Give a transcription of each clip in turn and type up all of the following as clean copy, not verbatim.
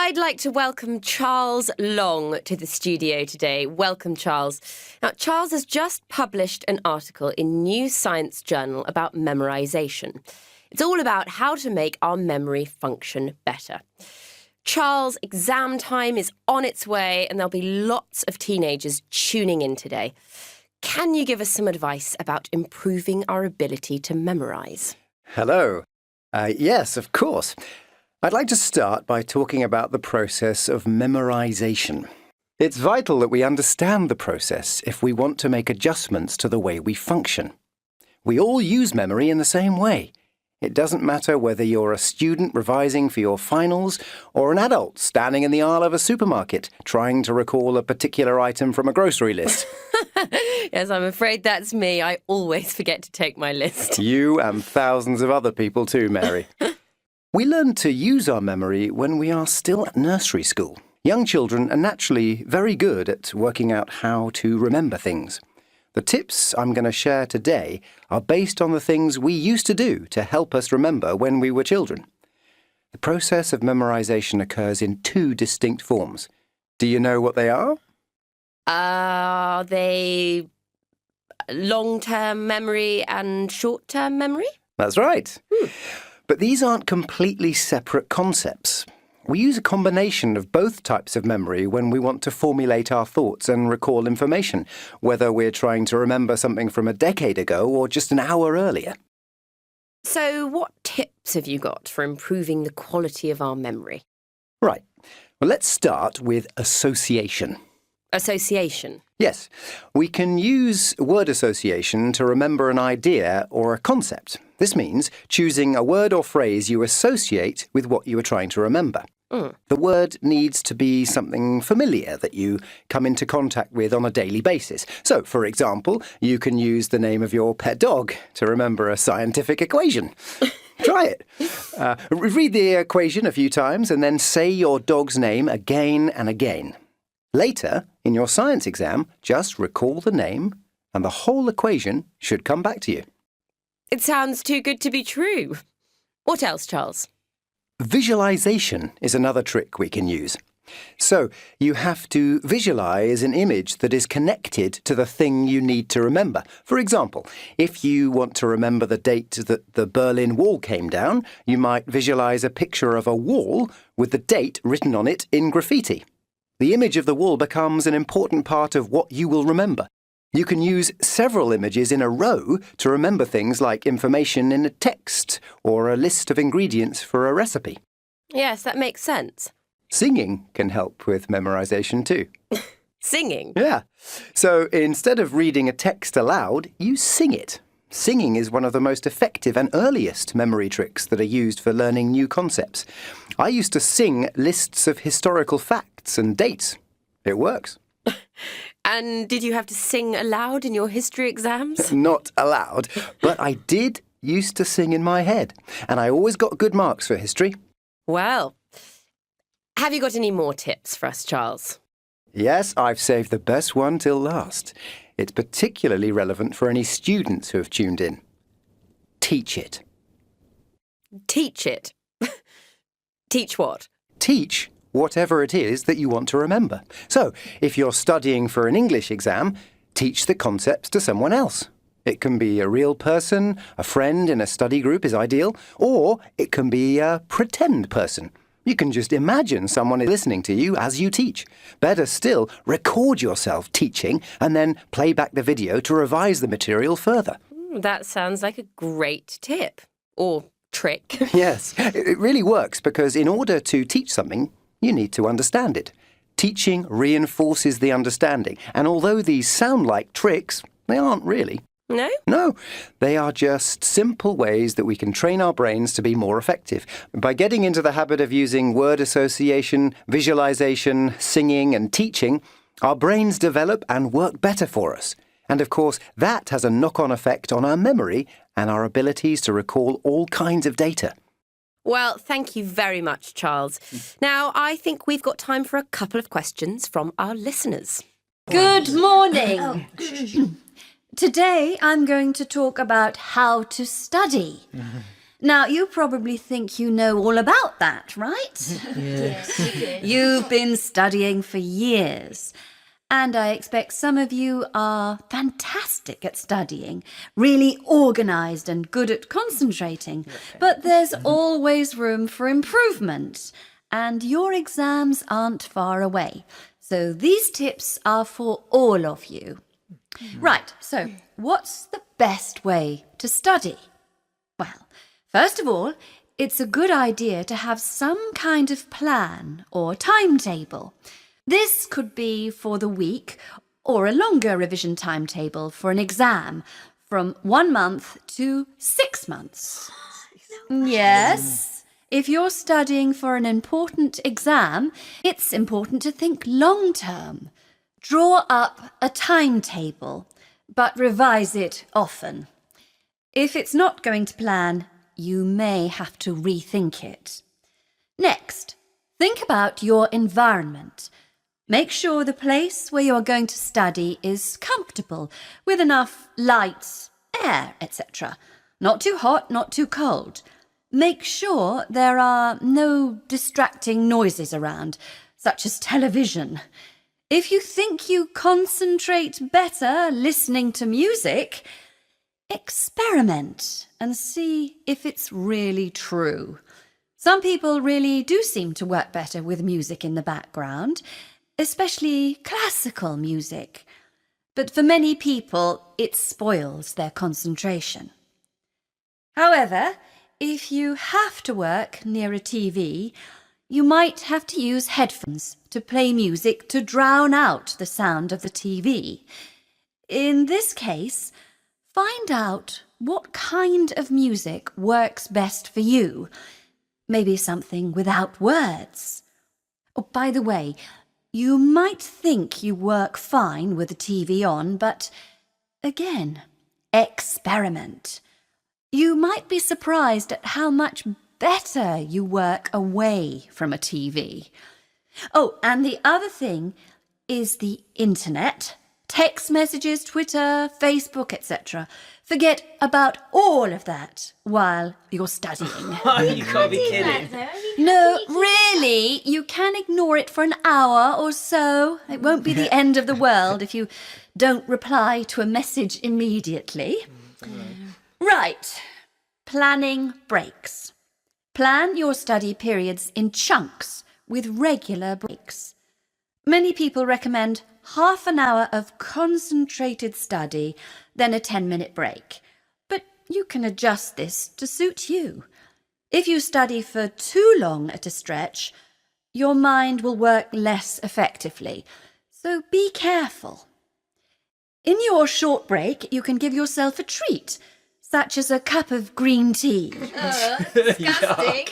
I'd like to welcome Charles Long to the studio today. Welcome, Charles. Now, Charles has just published an article in New Science Journal about memorization. It's all about how to make our memory function better. Charles, exam time is on its way and there'll be lots of teenagers tuning in today. Can you give us some advice about improving our ability to memorise? Hello. Yes, of course. I'd like to start by talking about the process of memorisation. It's vital that we understand the process if we want to make adjustments to the way we function. We all use memory in the same way. It doesn't matter whether you're a student revising for your finals or an adult standing in the aisle of a supermarket trying to recall a particular item from a grocery list. Yes, I'm afraid that's me. I always forget to take my list. You and thousands of other people too, Mary. We learn to use our memory when we are still at nursery school. Young children are naturally very good at working out how to remember things. The tips I'm going to share today are based on the things we used to do to help us remember when we were children. The process of memorization occurs in two distinct forms. Do you know what they are? Are they long-term memory and short-term memory? That's right. But these aren't completely separate concepts. We use a combination of both types of memory when we want to formulate our thoughts and recall information, whether we're trying to remember something from a decade ago or just an hour earlier. So what tips have you got for improving the quality of our memory? Right. Well, let's start with association. Association? Yes. We can use word association to remember an idea or a concept. This means choosing a word or phrase you associate with what you are trying to remember. The word needs to be something familiar that you come into contact with on a daily basis. So, for example, you can use the name of your pet dog to remember a scientific equation. Try it. Read the equation a few times and then say your dog's name again and again. Later, in your science exam, just recall the name and the whole equation should come back to you. It sounds too good to be true. What else, Charles? Visualization is another trick we can use. So, you have to visualize an image that is connected to the thing you need to remember. For example, if you want to remember the date that the Berlin Wall came down, you might visualize a picture of a wall with the date written on it in graffiti. The image of the wall becomes an important part of what you will remember. You can use several images in a row to remember things like information in a text or a list of ingredients for a recipe. Yes, that makes sense. Singing can help with memorization too. Singing? Yeah. So instead of reading a text aloud, you sing it. Singing is one of the most effective and earliest memory tricks that are used for learning new concepts. I used to sing lists of historical facts and dates. It works. And did you have to sing aloud in your history exams? Not aloud, but I did used to sing in my head, and I always got good marks for history. Well, have you got any more tips for us, Charles? Yes, I've saved the best one till last. It's particularly relevant for any students who have tuned in. Teach it. Teach it? Teach what? Teach whatever it is that you want to remember. So, if you're studying for an English exam, teach the concepts to someone else. It can be a real person, a friend in a study group is ideal, or it can be a pretend person. You can just imagine someone is listening to you as you teach. Better still, record yourself teaching and then play back the video to revise the material further. That sounds like a great tip. Or trick. Yes, it really works because in order to teach something, you need to understand it. Teaching reinforces the understanding, and although these sound like tricks, they aren't really. No? No, they are just simple ways that we can train our brains to be more effective. By getting into the habit of using word association, visualization, singing and teaching, our brains develop and work better for us. And of course, that has a knock-on effect on our memory and our abilities to recall all kinds of data. Well, thank you very much, Charles. Now, I think we've got time for a couple of questions from our listeners. Good morning. Today I'm going to talk about how to study. Now, you probably think you know all about that, right? Yes. You've been studying for years. And I expect some of you are fantastic at studying, really organised and good at concentrating. But there's always room for improvement. And your exams aren't far away. So these tips are for all of you. Right, so what's the best way to study? Well, first of all, it's a good idea to have some kind of plan or timetable. This could be for the week or a longer revision timetable for an exam from 1 month to 6 months. Yes, if you're studying for an important exam, it's important to think long term. Draw up a timetable, but revise it often. If it's not going to plan, you may have to rethink it. Next, think about your environment. Make sure the place where you're going to study is comfortable, with enough light, air, etc. Not too hot, not too cold. Make sure there are no distracting noises around, such as television. If you think you concentrate better listening to music, experiment and see if it's really true. Some people really do seem to work better with music in the background, especially classical music. But for many people, it spoils their concentration. However, if you have to work near a TV, you might have to use headphones to play music to drown out the sound of the TV. In this case, find out what kind of music works best for you. Maybe something without words. Oh, by the way, you might think you work fine with the TV on, but again, experiment. You might be surprised at how much better you work away from a TV. Oh, and the other thing is the internet, text messages, Twitter, Facebook, etc. Forget about all of that while you're studying. You can't be kidding. No, really, you can ignore it for an hour or so. It won't be the end of the world if you don't reply to a message immediately. Right, planning breaks. Plan your study periods in chunks with regular breaks. Many people recommend half an hour of concentrated study, then a 10-minute break. But you can adjust this to suit you. If you study for too long at a stretch, your mind will work less effectively. So be careful. In your short break, you can give yourself a treat, such as a cup of green tea. Disgusting.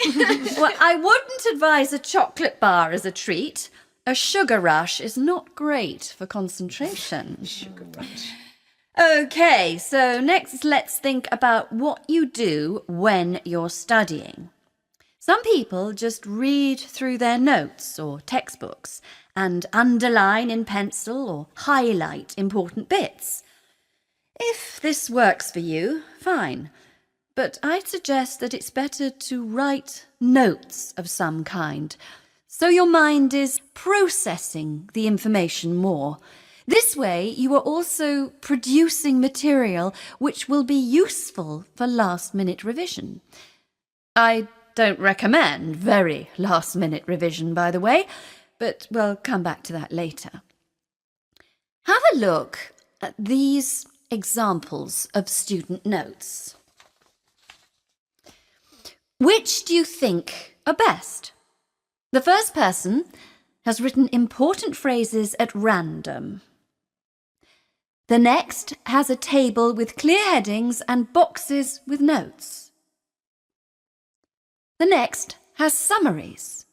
Well, I wouldn't advise a chocolate bar as a treat. A sugar rush is not great for concentration. Sugar rush. Okay, so next let's think about what you do when you're studying. Some people just read through their notes or textbooks and underline in pencil or highlight important bits. If this works for you, fine. But I'd suggest that it's better to write notes of some kind, so your mind is processing the information more. This way, you are also producing material which will be useful for last-minute revision. I don't recommend very last-minute revision, by the way, but we'll come back to that later. Have a look at these examples of student notes. Which do you think are best? The first person has written important phrases at random. The next has a table with clear headings and boxes with notes. The next has summaries.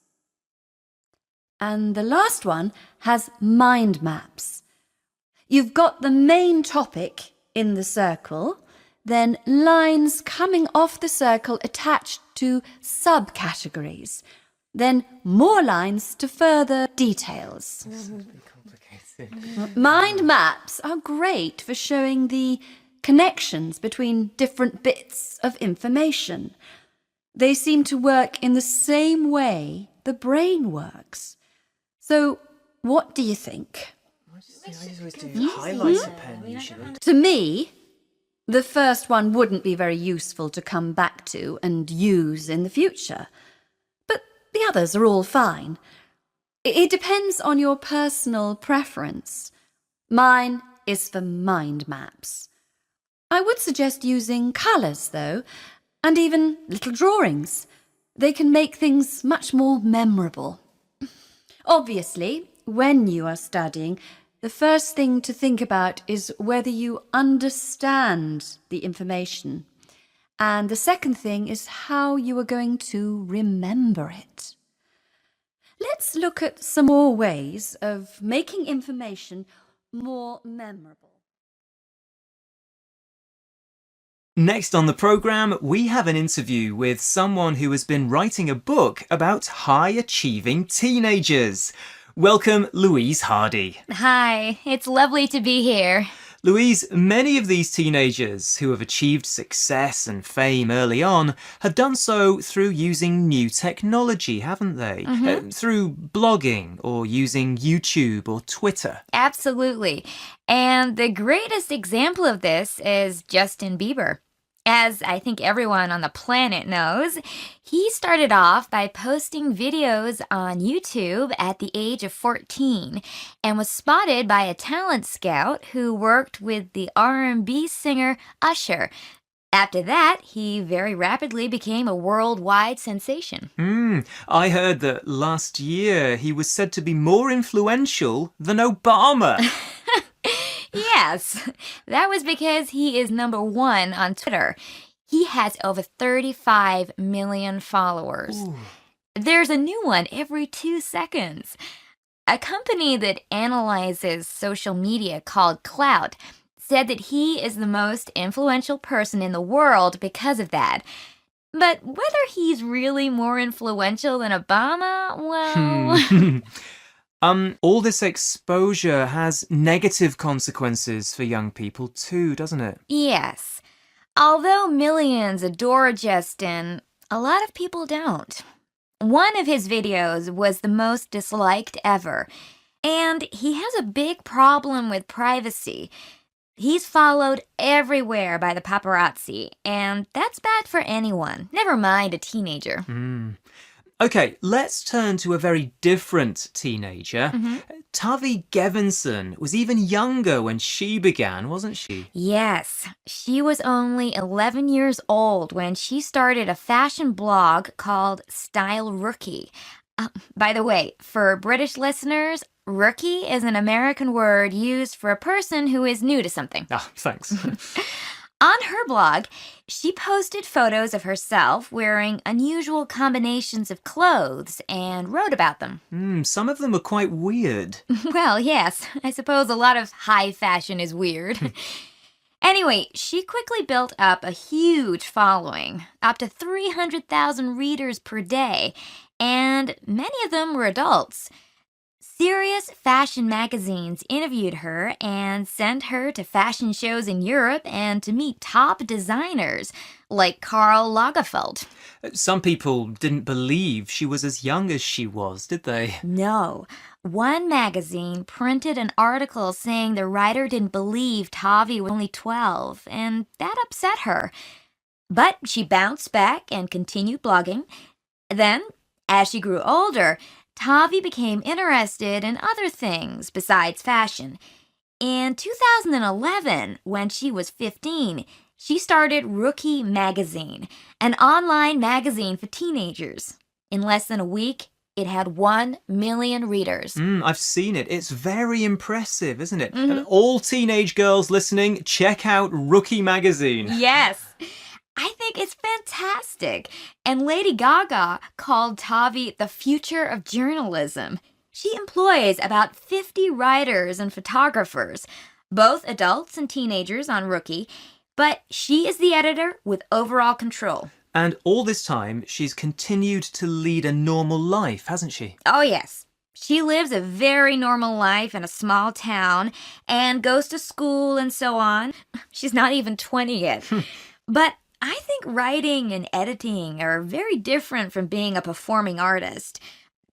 And the last one has mind maps. You've got the main topic in the circle, then lines coming off the circle attached to subcategories, then more lines to further details. Mind maps are great for showing the connections between different bits of information. They seem to work in the same way the brain works. So, what do you think? I always do highlighter pen usually. To me, the first one wouldn't be very useful to come back to and use in the future. But the others are all fine. It depends on your personal preference. Mine is for mind maps. I would suggest using colours, though, and even little drawings. They can make things much more memorable. Obviously, when you are studying, the first thing to think about is whether you understand the information. And the second thing is how you are going to remember it. Let's look at some more ways of making information more memorable. Next on the programme, we have an interview with someone who has been writing a book about high-achieving teenagers. Welcome, Louise Hardy. Hi, it's lovely to be here. Louise, many of these teenagers who have achieved success and fame early on have done so through using new technology, haven't they? Through blogging or using YouTube or Twitter. Absolutely. And the greatest example of this is Justin Bieber. As I think everyone on the planet knows, he started off by posting videos on YouTube at the age of 14 and was spotted by a talent scout who worked with the R&B singer Usher. After that, he very rapidly became a worldwide sensation. I heard that last year he was said to be more influential than Obama. Yes, that was because he is #1 on Twitter. He has over 35 million followers. Ooh. There's a new one every 2 seconds. A company that analyzes social media called Cloud said that he is the most influential person in the world because of that. But whether he's really more influential than Obama, well... All this exposure has negative consequences for young people too, doesn't it? Yes. Although millions adore Justin, a lot of people don't. One of his videos was the most disliked ever, and he has a big problem with privacy. He's followed everywhere by the paparazzi, and that's bad for anyone, never mind a teenager. Okay, let's turn to a very different teenager. Tavi Gevinson was even younger when she began, wasn't she? Yes, she was only 11 years old when she started a fashion blog called Style Rookie. By the way, for British listeners, rookie is an American word used for a person who is new to something. Ah, thanks. On her blog, she posted photos of herself wearing unusual combinations of clothes and wrote about them. Some of them are quite weird. Well, yes, I suppose a lot of high fashion is weird. Anyway, she quickly built up a huge following, up to 300,000 readers per day, and many of them were adults. Serious fashion magazines interviewed her and sent her to fashion shows in Europe and to meet top designers like Karl Lagerfeld. Some people didn't believe she was as young as she was, did they? No. One magazine printed an article saying the writer didn't believe Tavi was only 12, and that upset her. But she bounced back and continued blogging. Then, as she grew older, Tavi became interested in other things besides fashion. In 2011, when she was 15, she started Rookie Magazine, an online magazine for teenagers. In less than a week, it had 1 million readers. I've seen it. It's very impressive, isn't it? And all teenage girls listening, check out Rookie Magazine. Yes. I think it's fantastic. And Lady Gaga called Tavi the future of journalism. She employs about 50 writers and photographers, both adults and teenagers on Rookie, but she is the editor with overall control. And all this time, she's continued to lead a normal life, hasn't she? Oh, yes. She lives a very normal life in a small town and goes to school and so on. She's not even 20 yet. But I think writing and editing are very different from being a performing artist.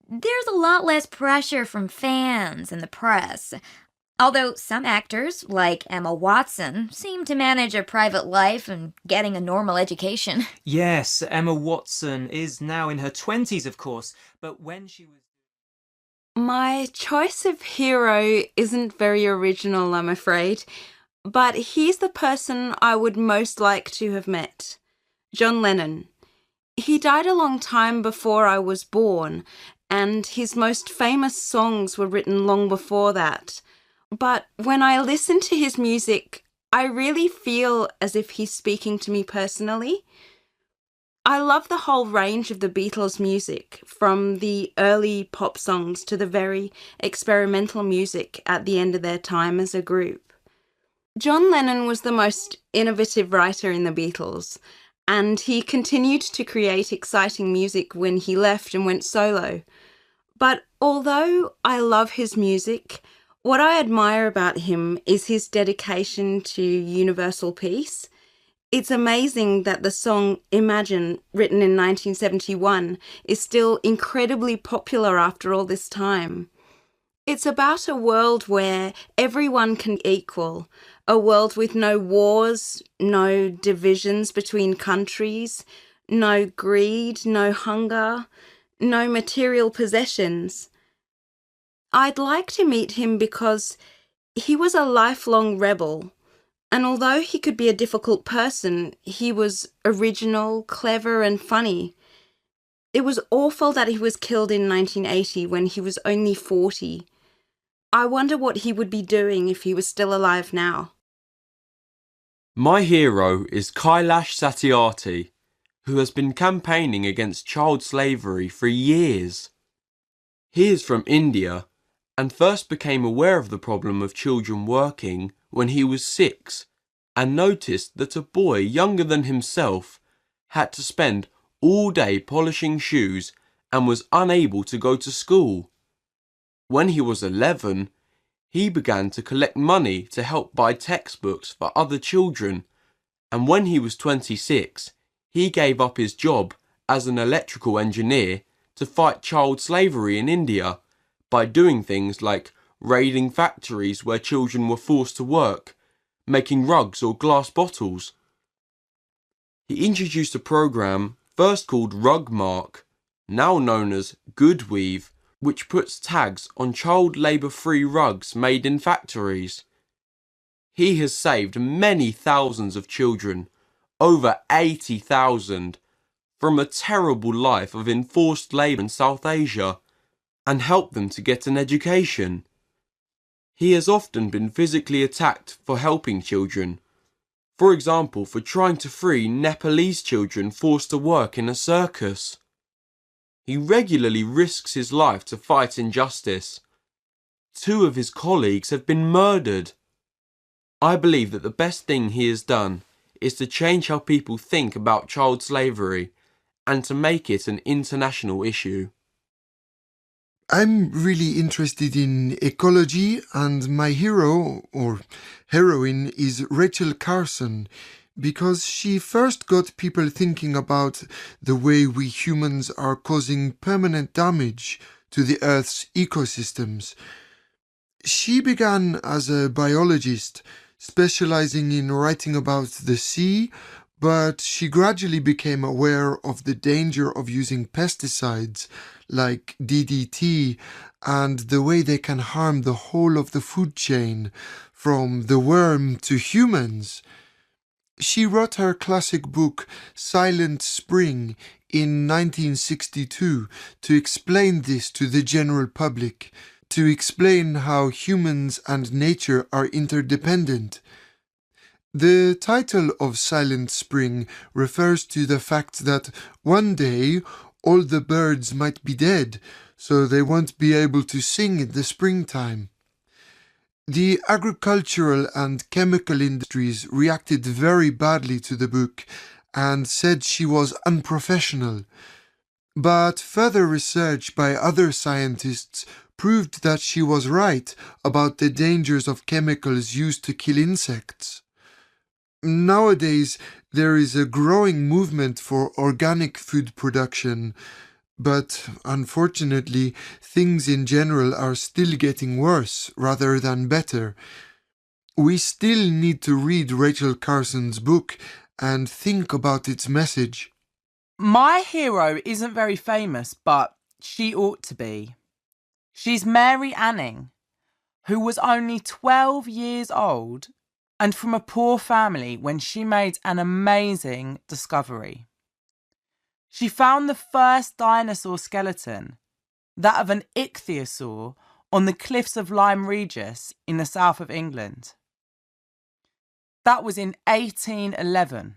There's a lot less pressure from fans and the press. Although some actors, like Emma Watson, seem to manage a private life and getting a normal education. Yes, Emma Watson is now in her 20s, of course, but when she was... My choice of hero isn't very original, I'm afraid, but he's the person I would most like to have met. John Lennon. He died a long time before I was born, and his most famous songs were written long before that. But when I listen to his music, I really feel as if he's speaking to me personally. I love the whole range of the Beatles' music, from the early pop songs to the very experimental music at the end of their time as a group. John Lennon was the most innovative writer in the Beatles, and he continued to create exciting music when he left and went solo. But although I love his music, what I admire about him is his dedication to universal peace. It's amazing that the song Imagine, written in 1971, is still incredibly popular after all this time. It's about a world where everyone can be equal, a world with no wars, no divisions between countries, no greed, no hunger, no material possessions. I'd like to meet him because he was a lifelong rebel. And although he could be a difficult person, he was original, clever, and funny. It was awful that he was killed in 1980 when he was only 40. I wonder what he would be doing if he was still alive now. My hero is Kailash Satyarthi, who has been campaigning against child slavery for years. He is from India and first became aware of the problem of children working when he was 6 and noticed that a boy younger than himself had to spend all day polishing shoes and was unable to go to school. When he was 11, he began to collect money to help buy textbooks for other children, and when he was 26, he gave up his job as an electrical engineer to fight child slavery in India by doing things like raiding factories where children were forced to work, making rugs or glass bottles. He introduced a program first called Rug Mark, now known as Good Weave, which puts tags on child labour-free rugs made in factories. He has saved many thousands of children, over 80,000, from a terrible life of enforced labour in South Asia, and helped them to get an education. He has often been physically attacked for helping children, for example for trying to free Nepalese children forced to work in a circus. He regularly risks his life to fight injustice. 2 of his colleagues have been murdered. I believe that the best thing he has done is to change how people think about child slavery and to make it an international issue. I'm really interested in ecology, and my hero, or heroine, is Rachel Carson, because she first got people thinking about the way we humans are causing permanent damage to the Earth's ecosystems. She began as a biologist, specializing in writing about the sea, but she gradually became aware of the danger of using pesticides like DDT and the way they can harm the whole of the food chain, from the worm to humans. She wrote her classic book Silent Spring in 1962 to explain this to the general public, to explain how humans and nature are interdependent. The title of Silent Spring refers to the fact that one day all the birds might be dead, so they won't be able to sing in the springtime. The agricultural and chemical industries reacted very badly to the book and said she was unprofessional. But further research by other scientists proved that she was right about the dangers of chemicals used to kill insects. Nowadays, there is a growing movement for organic food production, but unfortunately, things in general are still getting worse rather than better. We still need to read Rachel Carson's book and think about its message. My hero isn't very famous, but she ought to be. She's Mary Anning, who was only 12 years old and from a poor family when she made an amazing discovery. She found the first dinosaur skeleton, that of an ichthyosaur, on the cliffs of Lyme Regis in the south of England. That was in 1811.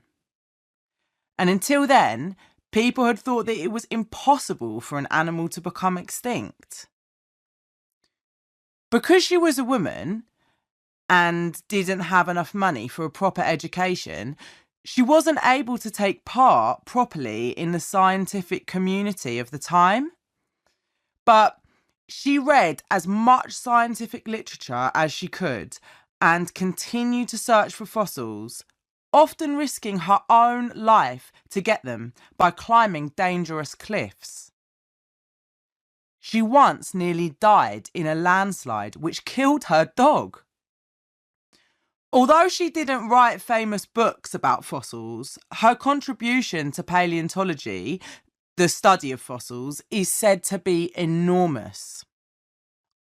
And until then, people had thought that it was impossible for an animal to become extinct. Because she was a woman and didn't have enough money for a proper education, she wasn't able to take part properly in the scientific community of the time. But she read as much scientific literature as she could and continued to search for fossils, often risking her own life to get them by climbing dangerous cliffs. She once nearly died in a landslide which killed her dog. Although she didn't write famous books about fossils, her contribution to paleontology, the study of fossils, is said to be enormous.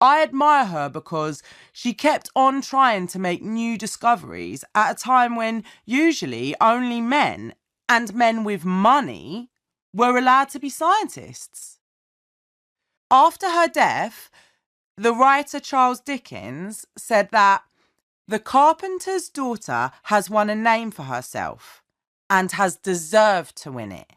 I admire her because she kept on trying to make new discoveries at a time when usually only men, and men with money, were allowed to be scientists. After her death, the writer Charles Dickens said that the carpenter's daughter has won a name for herself and has deserved to win it.